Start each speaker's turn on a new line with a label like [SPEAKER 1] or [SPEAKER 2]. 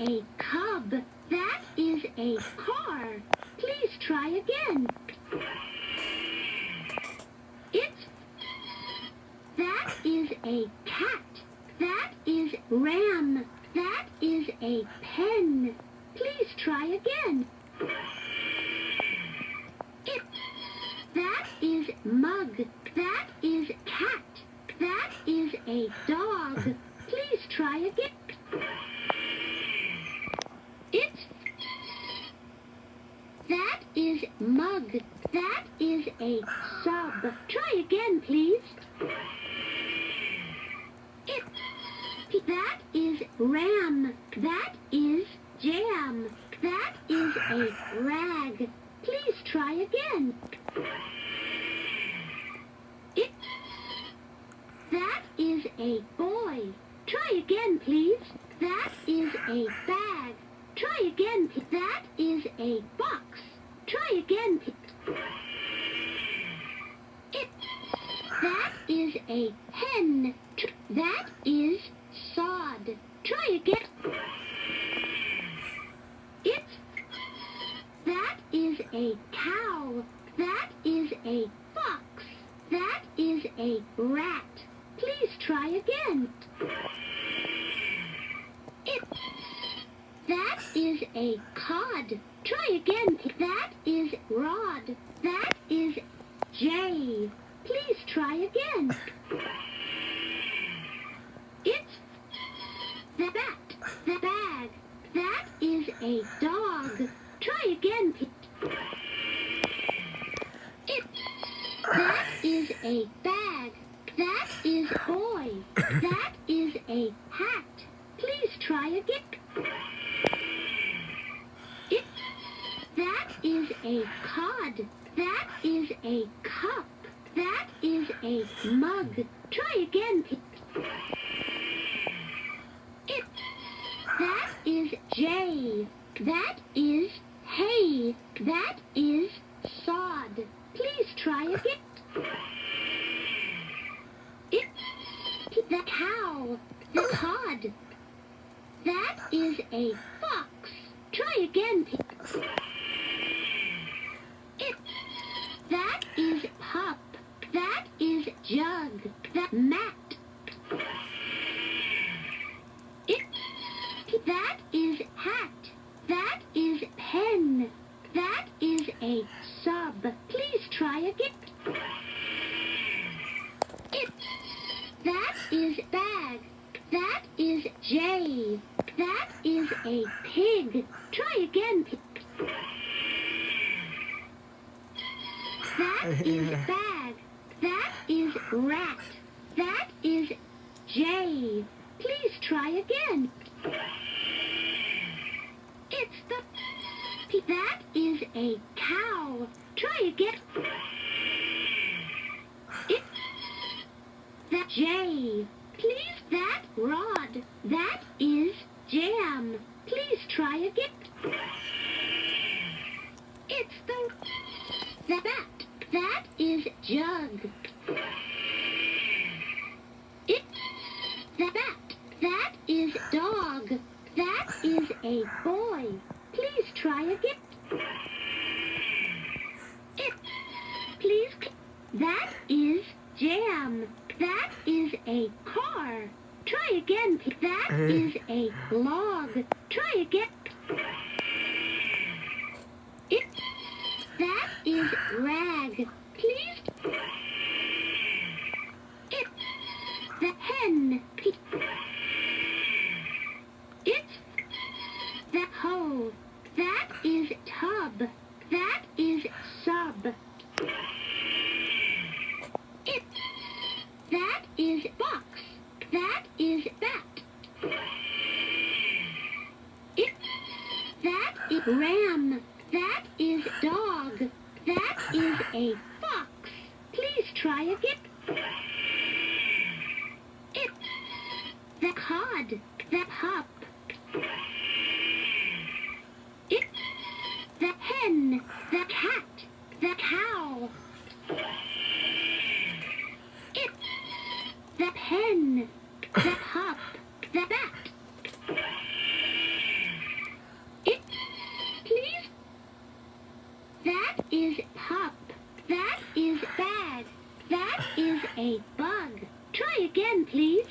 [SPEAKER 1] a cub. That is a car. Please try again. That is a cat. That is ram. That is a pen. Please try again. That is mug. That is cat. That is a dog. Please try again. That is mug. That is a sub. Try again, please. That is ram. That is jam. That is a rag. Please try again. That is a boy. Try again, please. That is a bag. Try again. That is a box. Try again. That is a hen. That is sod. Try again. That is a cow. That is a fox. That is a rat. Please try again. That is a cod. Try again. That is rod. That is jay. Please try again. The bag. That is a dog. Try again. That is a bag. That is boy. That is a hat. Please try again. That is a cod. That is a cup. That is a mug. Try again. That is jay. That is hay. That is sod. Please try again. The cow. The cod. That is a fox. Try again. That is pup. That is jug. That mat. That is hat. That is pen. That is a sub. Please try again. That is bag. That is jay. That is a pig. Try again. That is bag. That is rat. That is jay. Please try again. That is a cow. Try again. That jay. Please, that rod. That is jam. Please try again. The bat. That is jug. The bat. That is dog. That is a boy. Please try again. Please. That is jam. That is a car. Try again. That is a log. Try again. That is rag. Please. The hen. The hoe. That is tub. That is sub. That is box. That is bat. That is ram. That is dog. That is a fox. Please try again. The cod. The pup. The hen. The cat. The cow. The pen. The pup. The bat. a bug. Try again, please.